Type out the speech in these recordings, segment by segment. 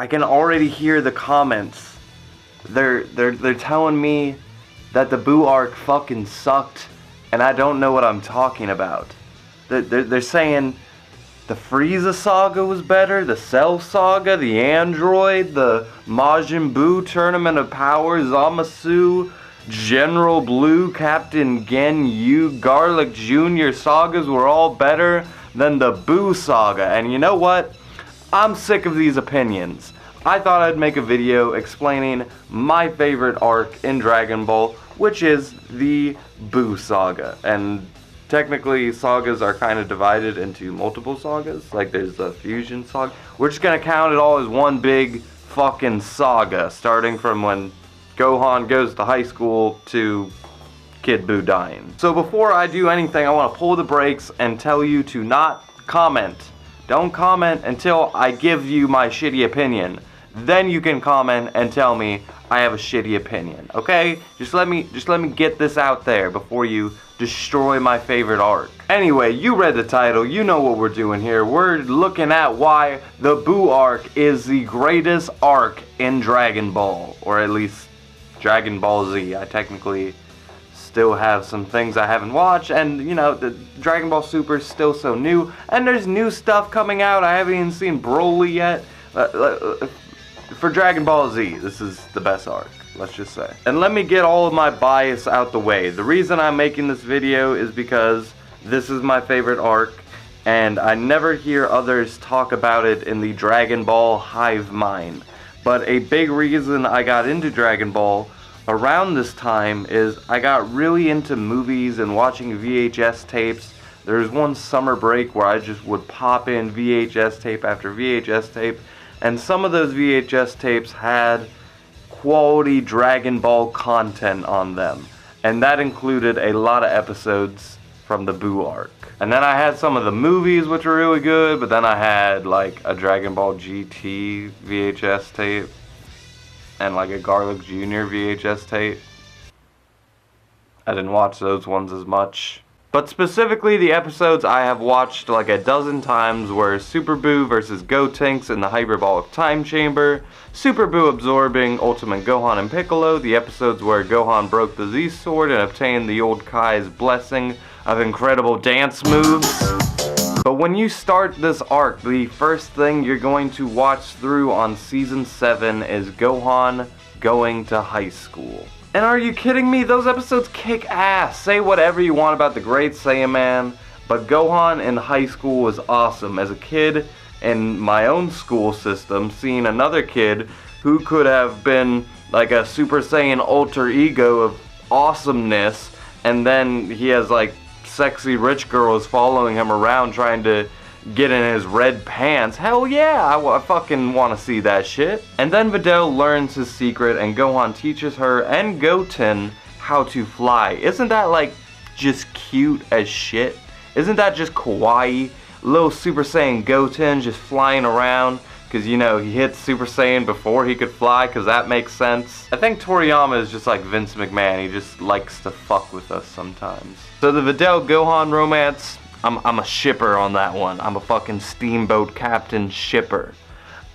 I can already hear the comments. They're telling me that the Buu Arc fucking sucked, and I don't know what I'm talking about. They're saying the Frieza saga was better, the Cell saga, the Android, the Majin Buu Tournament of Power, Zamasu, General Blue, Captain Gen-Yu, Garlic Jr. sagas were all better than the Buu saga. And you know what? I'm sick of these opinions. I thought I'd make a video explaining my favorite arc in Dragon Ball, which is the Buu saga. And technically, sagas are kind of divided into multiple sagas. Like, there's the Fusion saga. We're just gonna count it all as one big fucking saga, starting from when Gohan goes to high school to Kid Buu dying. So before I do anything, I want to pull the brakes and tell you to not comment. Don't comment until I give you my shitty opinion. Then you can comment and tell me I have a shitty opinion. Okay? Just let me get this out there before you destroy my favorite arc. Anyway, you read the title, you know what we're doing here. We're looking at why the Buu Arc is the greatest arc in Dragon Ball, or at least Dragon Ball Z. I technically still have some things I haven't watched, and you know, the Dragon Ball Super is still so new, and there's new stuff coming out. I haven't even seen Broly yet. For Dragon Ball Z, this is the best arc, let's just say. And let me get all of my bias out the way. The reason I'm making this video is because this is my favorite arc, and I never hear others talk about it in the Dragon Ball hive mind. But a big reason I got into Dragon Ball around this time is I got really into movies and watching VHS tapes. There was one summer break where I just would pop in VHS tape after VHS tape, and some of those VHS tapes had quality Dragon Ball content on them, and that included a lot of episodes from the Buu Arc. And then I had some of the movies, which were really good, but then I had like a Dragon Ball GT VHS tape and like a Garlic Jr. VHS tape. I didn't watch those ones as much. But specifically, the episodes I have watched like a dozen times were Super Buu versus Gotenks in the Hyperbolic Time Chamber, Super Buu absorbing Ultimate Gohan and Piccolo, the episodes where Gohan broke the Z-Sword and obtained the old Kai's blessing of incredible dance moves. But when you start this arc, the first thing you're going to watch through on Season 7 is Gohan going to high school. And are you kidding me? Those episodes kick ass. Say whatever you want about the Great Saiyaman, but Gohan in high school was awesome. As a kid in my own school system, seeing another kid who could have been like a Super Saiyan alter ego of awesomeness, and then he has like sexy rich girls following him around trying to get in his red pants. Hell yeah, I fucking want to see that shit. And then Vidal learns his secret and Gohan teaches her and Goten how to fly. Isn't that like just cute as shit? Isn't that just kawaii? Little Super Saiyan Goten just flying around because, you know, he hit Super Saiyan before he could fly, because that makes sense. I think Toriyama is just like Vince McMahon. He just likes to fuck with us sometimes. So the Vidal Gohan romance, I'm a shipper on that one. I'm a fucking steamboat captain shipper.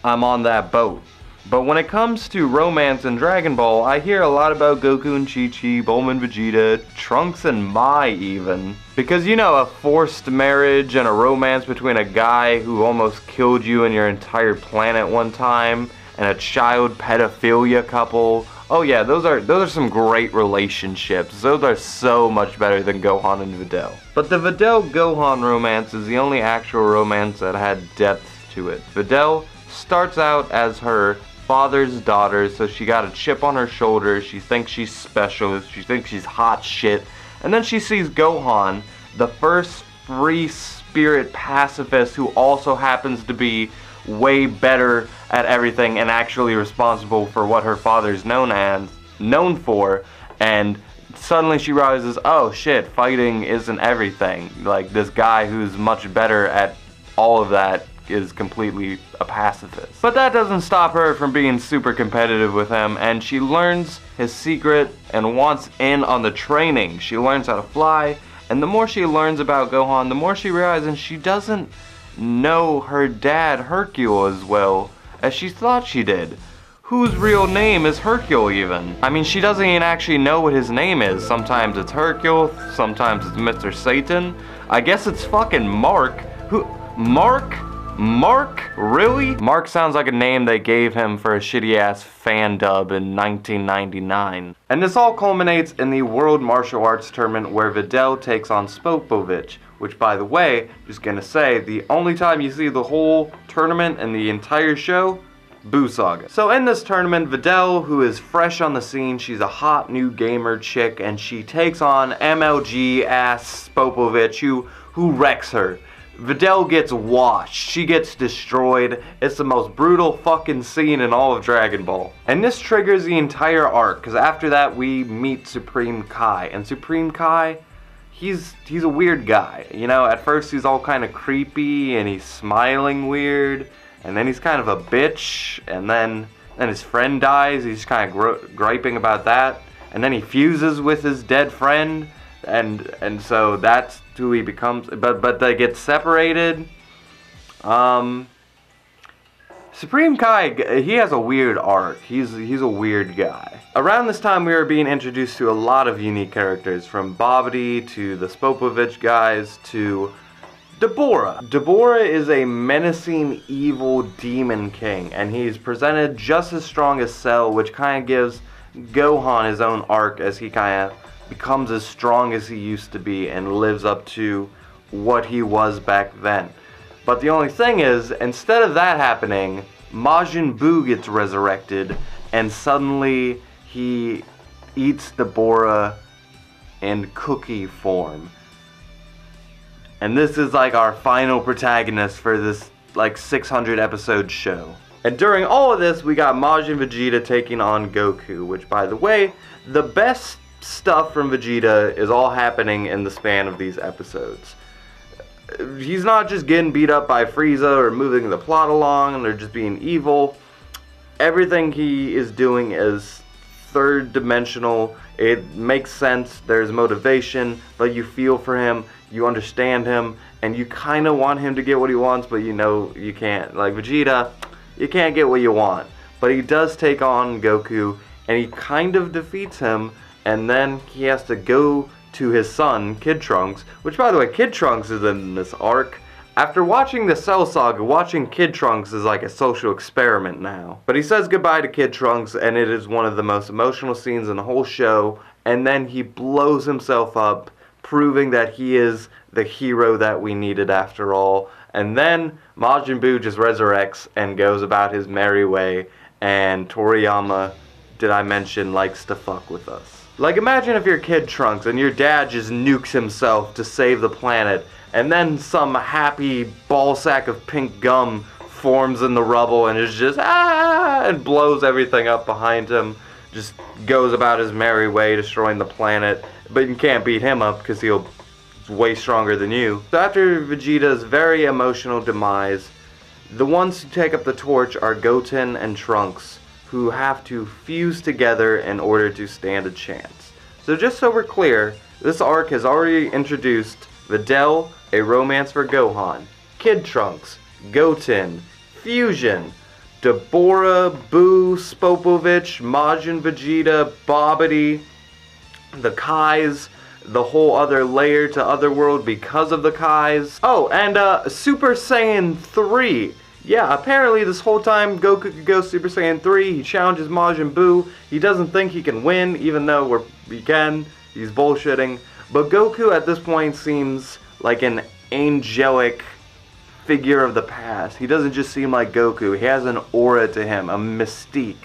I'm on that boat. But when it comes to romance in Dragon Ball, I hear a lot about Goku and Chi-Chi, Bulma and Vegeta, Trunks and Mai even. Because, you know, a forced marriage and a romance between a guy who almost killed you and your entire planet one time, and a child pedophilia couple. Oh yeah, those are some great relationships. Those are so much better than Gohan and Vidal. But the Vidal Gohan romance is the only actual romance that had depth to it. Vidal starts out as her father's daughter, so she got a chip on her shoulder. She thinks she's special. She thinks she's hot shit. And then she sees Gohan, the first free spirit pacifist who also happens to be way better at everything and actually responsible for what her father's known for, and suddenly she realizes, oh shit, fighting isn't everything. Like, this guy who's much better at all of that is completely a pacifist. But that doesn't stop her from being super competitive with him, and she learns his secret and wants in on the training. She learns how to fly, and the more she learns about Gohan, the more she realizes she doesn't know her dad Hercule as well as she thought she did. Whose real name is Hercule even? I mean, she doesn't even actually know what his name is. Sometimes it's Hercule, sometimes it's Mr. Satan. I guess it's fucking Mark. Who? Mark? Mark? Really? Mark sounds like a name they gave him for a shitty ass fan dub in 1999. And this all culminates in the World Martial Arts Tournament where Vidal takes on Spopovich, which, by the way, just gonna say, the only time you see the whole tournament and the entire show, Buu Saga. So in this tournament, Vidal, who is fresh on the scene, she's a hot new gamer chick, and she takes on MLG ass Spopovich, who wrecks her. Vidal gets washed. She gets destroyed. It's the most brutal fucking scene in all of Dragon Ball. And this triggers the entire arc, because after that we meet Supreme Kai. And Supreme Kai, he's a weird guy. You know, at first he's all kind of creepy, and he's smiling weird. And then he's kind of a bitch, and then his friend dies, he's kind of griping about that, and then he fuses with his dead friend, and so that's who he becomes, but they get separated. Supreme Kai, he has a weird arc, he's a weird guy. Around this time we were being introduced to a lot of unique characters, from Babidi to the Spopovich guys to Dabura. Dabura is a menacing, evil demon king, and he's presented just as strong as Cell, which kind of gives Gohan his own arc as he kind of becomes as strong as he used to be and lives up to what he was back then. But the only thing is, instead of that happening, Majin Buu gets resurrected, and suddenly he eats Dabura in cookie form. And this is like our final protagonist for this like 600 episode show. And during all of this, we got Majin Vegeta taking on Goku, which, by the way, the best stuff from Vegeta is all happening in the span of these episodes. He's not just getting beat up by Frieza or moving the plot along or just being evil. Everything he is doing is third dimensional. It makes sense, there's motivation, but you feel for him, you understand him, and you kind of want him to get what he wants, but you know you can't. Like Vegeta, you can't get what you want. But he does take on Goku, and he kind of defeats him, and then he has to go to his son, Kid Trunks, which, by the way, Kid Trunks is in this arc. After watching the Cell Saga, watching Kid Trunks is like a social experiment now. But he says goodbye to Kid Trunks, and it is one of the most emotional scenes in the whole show, and then he blows himself up, proving that he is the hero that we needed after all. And then Majin Buu just resurrects and goes about his merry way, and Toriyama, did I mention, likes to fuck with us. Like, imagine if you're Kid Trunks and your dad just nukes himself to save the planet, and then some happy ballsack of pink gum forms in the rubble and is just and blows everything up behind him. Just goes about his merry way, destroying the planet. But you can't beat him up because he's way stronger than you. So after Vegeta's very emotional demise, the ones who take up the torch are Goten and Trunks, who have to fuse together in order to stand a chance. So just so we're clear, this arc has already introduced Vidal, a romance for Gohan, Kid Trunks, Goten, Fusion, Dabura, Buu, Spopovich, Majin Vegeta, Babidi, the Kais, the whole other layer to Otherworld because of the Kais. Oh, and Super Saiyan 3. Yeah, apparently this whole time Goku could go Super Saiyan 3. He challenges Majin Buu. He doesn't think he can win, even though he can. He's bullshitting. But Goku at this point seems like an angelic figure of the past. He doesn't just seem like Goku. He has an aura to him, a mystique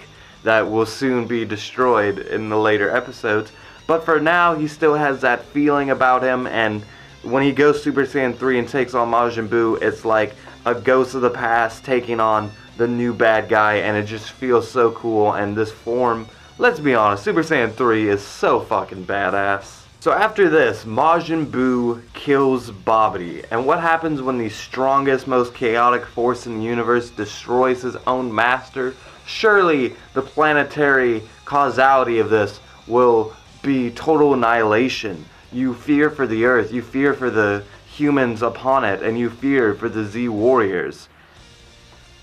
that will soon be destroyed in the later episodes. But for now, he still has that feeling about him, and when he goes Super Saiyan 3 and takes on Majin Buu, it's like a ghost of the past taking on the new bad guy, and it just feels so cool. And this form, let's be honest, Super Saiyan 3 is so fucking badass. So after this, Majin Buu kills Babidi, and what happens when the strongest, most chaotic force in the universe destroys his own master? Surely the planetary causality of this will be total annihilation. You fear for the Earth, you fear for the humans upon it, and you fear for the Z Warriors.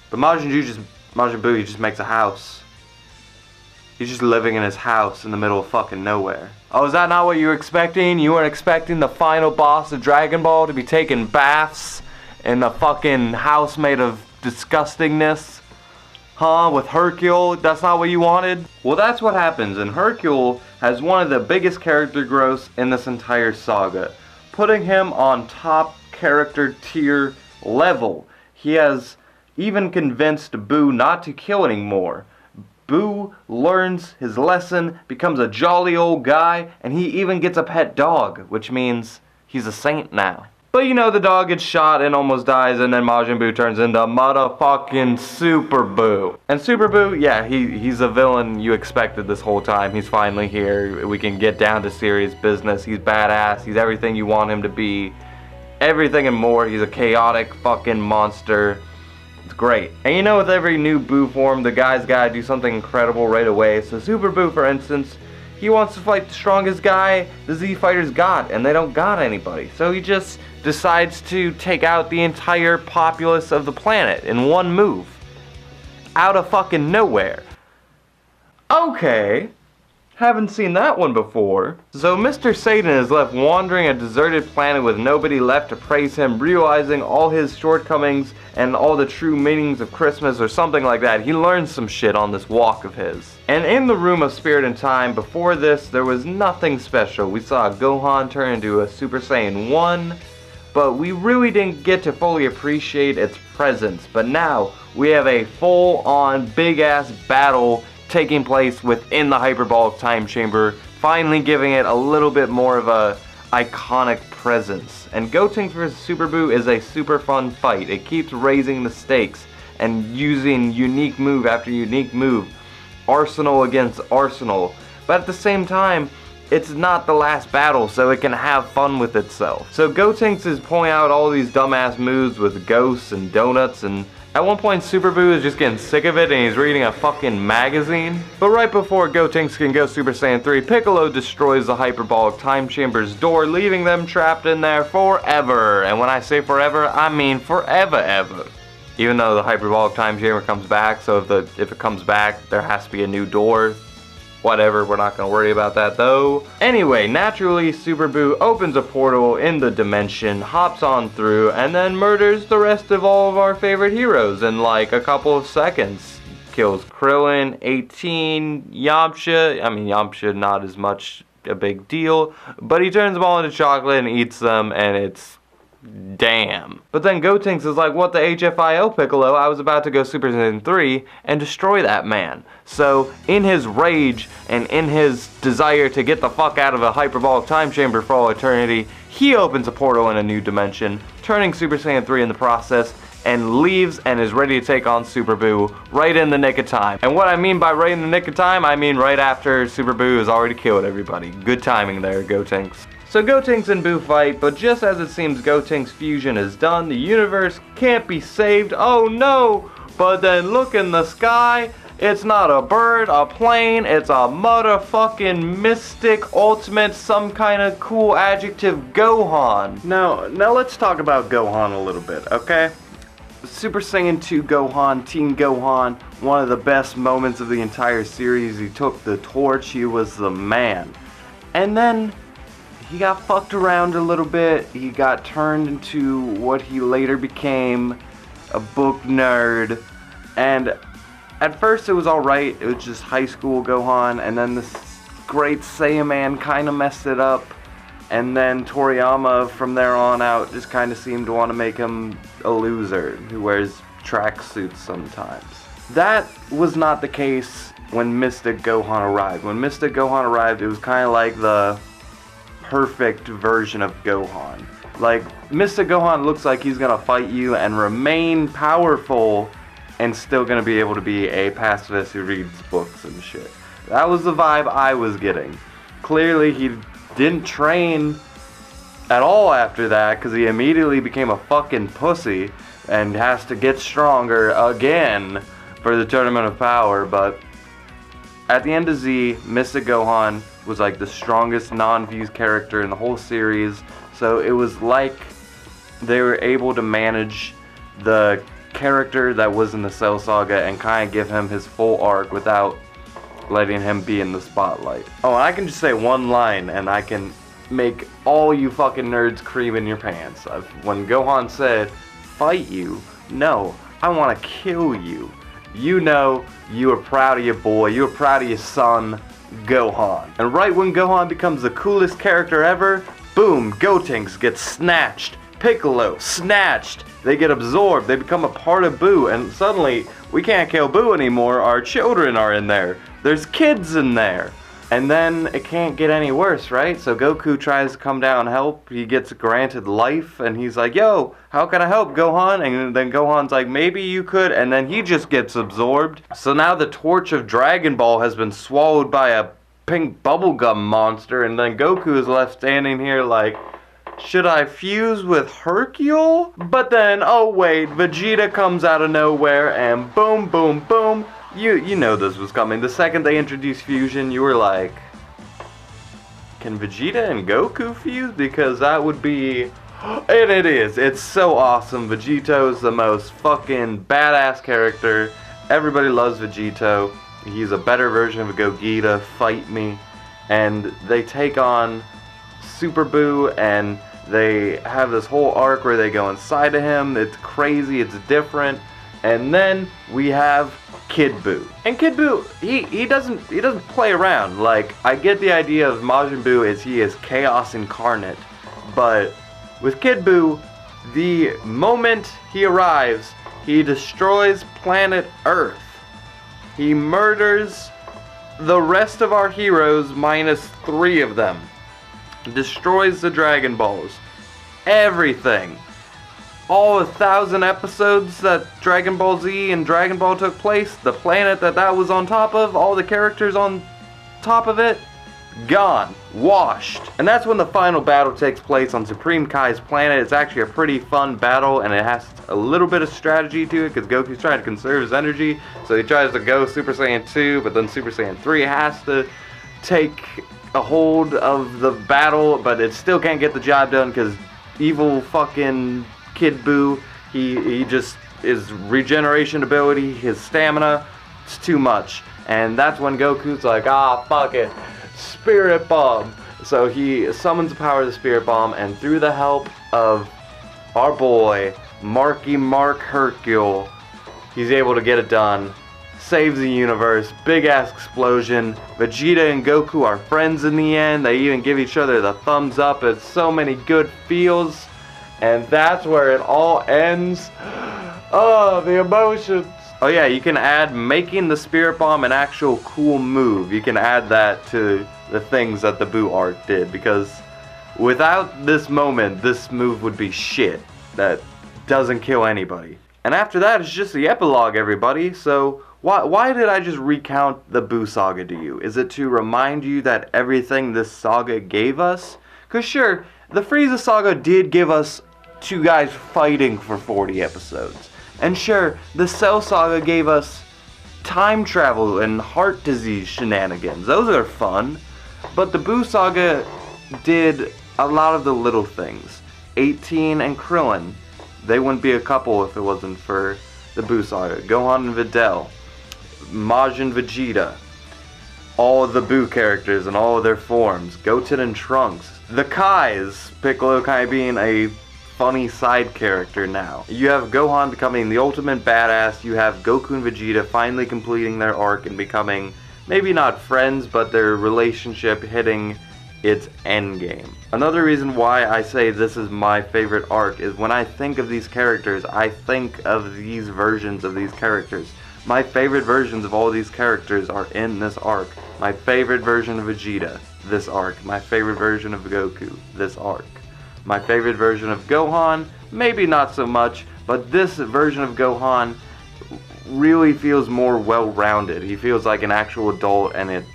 But Majin Buu just Majin Buu, he just makes a house. He's just living in his house in the middle of fucking nowhere. Oh, is that not what you were expecting? You weren't expecting the final boss of Dragon Ball to be taking baths in the fucking house made of disgustingness? Huh? With Hercule? That's not what you wanted? Well, that's what happens, and Hercule has one of the biggest character growths in this entire saga, putting him on top character tier level. He has even convinced Buu not to kill anymore. Buu learns his lesson, becomes a jolly old guy, and he even gets a pet dog, which means he's a saint now. But you know, the dog gets shot and almost dies, and then Majin Buu turns into motherfucking Super Buu. And Super Buu, yeah, he's a villain you expected this whole time. He's finally here. We can get down to serious business. He's badass. He's everything you want him to be. Everything and more. He's a chaotic fucking monster. It's great. And you know, with every new Buu form, the guy's gotta do something incredible right away. So Super Buu, for instance, he wants to fight the strongest guy the Z Fighters got, and they don't got anybody. So he just decides to take out the entire populace of the planet in one move. Out of fucking nowhere. Okay. Haven't seen that one before. So Mr. Satan is left wandering a deserted planet with nobody left to praise him, realizing all his shortcomings and all the true meanings of Christmas or something like that. He learns some shit on this walk of his. And in the Room of Spirit and Time, before this, there was nothing special. We saw Gohan turn into a Super Saiyan 1, but we really didn't get to fully appreciate its presence. But now, we have a full-on, big-ass battle taking place within the hyperbolic time chamber, finally giving it a little bit more of a iconic presence. And Gotenks vs Super Buu is a super fun fight. It keeps raising the stakes and using unique move after unique move, arsenal against arsenal, but at the same time, it's not the last battle, so it can have fun with itself. So Gotenks is pulling out all these dumbass moves with ghosts and donuts, and at one point Super Buu is just getting sick of it and he's reading a fucking magazine. But right before Gotenks can go Super Saiyan 3, Piccolo destroys the hyperbolic time chamber's door, leaving them trapped in there forever. And when I say forever, I mean forever ever. Even though the hyperbolic time chamber comes back, so if it comes back, there has to be a new door. Whatever, we're not gonna worry about that though. Anyway, naturally, Super Buu opens a portal in the dimension, hops on through, and then murders the rest of all of our favorite heroes in like a couple of seconds. Kills Krillin, 18, Yamcha. I mean, Yamcha not as much a big deal, but he turns them all into chocolate and eats them, and it's damn. But then Gotenks is like, what the HFIO, Piccolo? I was about to go Super Saiyan 3 and destroy that man. So, in his rage and in his desire to get the fuck out of a hyperbolic time chamber for all eternity, he opens a portal in a new dimension, turning Super Saiyan 3 in the process, and leaves and is ready to take on Super Buu right in the nick of time. And what I mean by right in the nick of time, I mean right after Super Buu has already killed everybody. Good timing there, Gotenks. So Gotenks and Buu fight, but just as it seems Gotenks' fusion is done, the universe can't be saved. Oh no! But then look in the sky. It's not a bird, a plane, it's a motherfucking mystic, ultimate, some kind of cool adjective Gohan. Now let's talk about Gohan a little bit, okay? Super Saiyan 2 Gohan, Teen Gohan, one of the best moments of the entire series. He took the torch, he was the man. And then he got fucked around a little bit. He got turned into what he later became, a book nerd. And at first it was alright, it was just high school Gohan, and then this great Saiyaman kind of messed it up. And then Toriyama from there on out just kind of seemed to want to make him a loser who wears tracksuits sometimes. That was not the case when Mystic Gohan arrived. When Mystic Gohan arrived, it was kind of like the perfect version of Gohan. Like, Mystic Gohan looks like he's gonna fight you and remain powerful and still gonna be able to be a pacifist who reads books and shit. That was the vibe I was getting. Clearly he didn't train at all after that because he immediately became a fucking pussy and has to get stronger again for the Tournament of Power. But at the end of Z, Mystic Gohan was like the strongest non-fused character in the whole series, so it was like they were able to manage the character that was in the Cell Saga and kind of give him his full arc without letting him be in the spotlight. Oh, and I can just say one line and I can make all you fucking nerds cream in your pants. When Gohan said, "Fight you? No, I want to kill you." You know you are proud of your boy, you are proud of your son, Gohan. And right when Gohan becomes the coolest character ever, boom, Gotenks gets snatched. Piccolo, snatched. They get absorbed, they become a part of Buu, and suddenly, we can't kill Buu anymore, our children are in there. There's kids in there. And then it can't get any worse, right? So Goku tries to come down and help, he gets granted life, and he's like, "Yo, how can I help, Gohan?" And then Gohan's like, "Maybe you could," and then he just gets absorbed. So now the torch of Dragon Ball has been swallowed by a pink bubblegum monster, and then Goku is left standing here like, should I fuse with Hercule? But then, oh wait, Vegeta comes out of nowhere and boom, boom, boom. You know this was coming. The second they introduced fusion, you were like, can Vegeta and Goku fuse? Because that would be, and it is. It's so awesome. Vegito's the most fucking badass character. Everybody loves Vegito. He's a better version of Gogeta. Fight me. And they take on Super Buu, and they have this whole arc where they go inside of him. It's crazy, it's different. And then we have Kid Buu. And Kid Buu, he doesn't play around. Like, I get the idea of Majin Buu is he is chaos incarnate. But with Kid Buu, the moment he arrives, he destroys planet Earth. He murders the rest of our heroes minus 3 of them. Destroys the Dragon Balls. Everything. All 1,000 episodes that Dragon Ball Z and Dragon Ball took place, the planet that was on top of, all the characters on top of it, gone. Washed. And that's when the final battle takes place on Supreme Kai's planet. It's actually a pretty fun battle, and it has a little bit of strategy to it, because Goku's trying to conserve his energy, so he tries to go Super Saiyan 2, but then Super Saiyan 3 has to take a hold of the battle, but it still can't get the job done because evil fucking Kid Buu, he just, his regeneration ability, his stamina, it's too much. And that's when Goku's like, ah, fuck it, Spirit Bomb. So he summons the power of the Spirit Bomb, and through the help of our boy, Marky Mark Hercule, he's able to get it done. Saves the universe, big ass explosion. Vegeta and Goku are friends in the end. They even give each other the thumbs up. It's so many good feels. And that's where it all ends. Oh, the emotions. Oh yeah, you can add making the Spirit Bomb an actual cool move. You can add that to the things that the Buu Arc did. Because without this moment, this move would be shit. That doesn't kill anybody. And after that, it's just the epilogue, everybody. So why did I just recount the Buu Saga to you? Is it to remind you that everything this saga gave us? Because sure, the Frieza Saga did give us 2 guys fighting for 40 episodes. And sure, the Cell Saga gave us time travel and heart disease shenanigans. Those are fun. But the Buu Saga did a lot of the little things. 18 and Krillin, they wouldn't be a couple if it wasn't for the Buu Saga. Gohan and Vidal, Majin Vegeta, all of the Buu characters and all of their forms, Goten and Trunks, the Kais, Piccolo Kai being a funny side character now. You have Gohan becoming the ultimate badass, you have Goku and Vegeta finally completing their arc and becoming, maybe not friends, but their relationship hitting its endgame. Another reason why I say this is my favorite arc is when I think of these characters, I think of these versions of these characters. My favorite versions of all these characters are in this arc. My favorite version of Vegeta, this arc. My favorite version of Goku, this arc. My favorite version of Gohan, maybe not so much, but this version of Gohan really feels more well-rounded. He feels like an actual adult, and it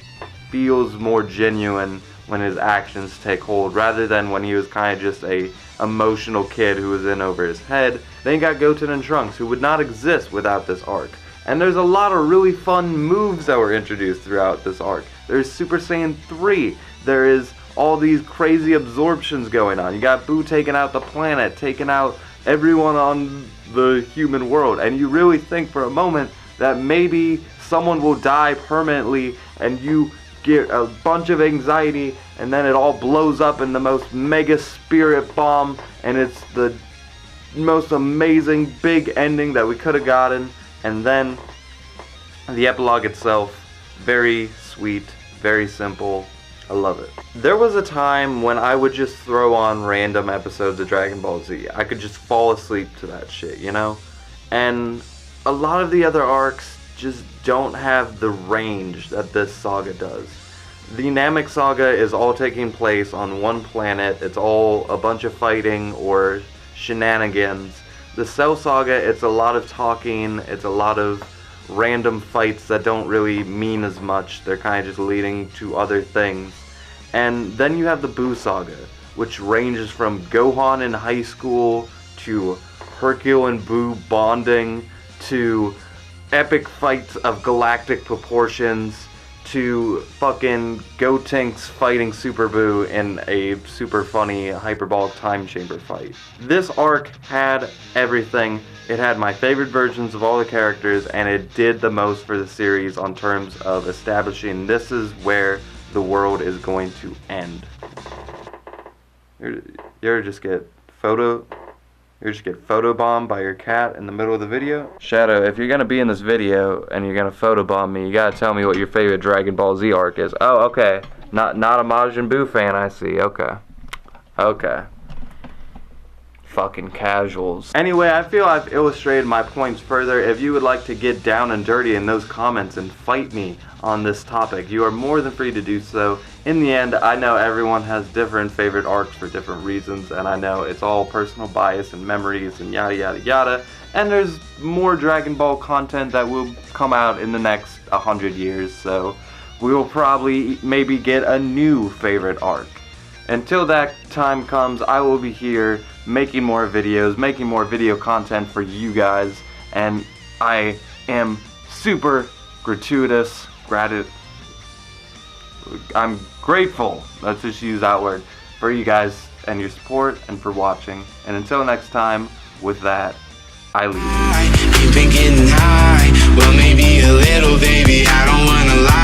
feels more genuine when his actions take hold, rather than when he was kind of just a emotional kid who was in over his head. Then you got Goten and Trunks, who would not exist without this arc. And there's a lot of really fun moves that were introduced throughout this arc. There's Super Saiyan 3. There is all these crazy absorptions going on. You got Buu taking out the planet, taking out everyone on the human world. And you really think for a moment that maybe someone will die permanently, and you get a bunch of anxiety, and then it all blows up in the most mega spirit bomb, and it's the most amazing big ending that we could have gotten. And then the epilogue itself, very sweet, very simple. I love it. There was a time when I would just throw on random episodes of Dragon Ball Z. I could just fall asleep to that shit, you know? And a lot of the other arcs just don't have the range that this saga does. The Namek saga is all taking place on one planet. It's all a bunch of fighting or shenanigans. The Cell saga, it's a lot of talking, it's a lot of random fights that don't really mean as much. They're kind of just leading to other things. And then you have the Buu saga, which ranges from Gohan in high school to Hercule and Buu bonding to epic fights of galactic proportions to fucking Gotenks fighting Super Buu in a super funny hyperbolic time chamber fight. This arc had everything. It had my favorite versions of all the characters, and it did the most for the series on terms of establishing this is where the world is going to end. You ever just get photobombed by your cat in the middle of the video? Shadow, if you're gonna be in this video and you're gonna photobomb me, you gotta tell me what your favorite Dragon Ball Z arc is. Oh, okay. Not a Majin Buu fan, I see. Okay. Fucking casuals. Anyway, I feel I've illustrated my points further. If you would like to get down and dirty in those comments and fight me on this topic, you are more than free to do so. In the end, I know everyone has different favorite arcs for different reasons, and I know it's all personal bias and memories and yada yada yada, and there's more Dragon Ball content that will come out in the next 100 years, so we will probably maybe get a new favorite arc. Until that time comes, I will be here making more videos, making more video content for you guys, and I am super I'm grateful, let's just use that word, for you guys and your support and for watching. And until next time, with that, I leave. You've been getting high, well maybe a little, baby, I don't wanna lie.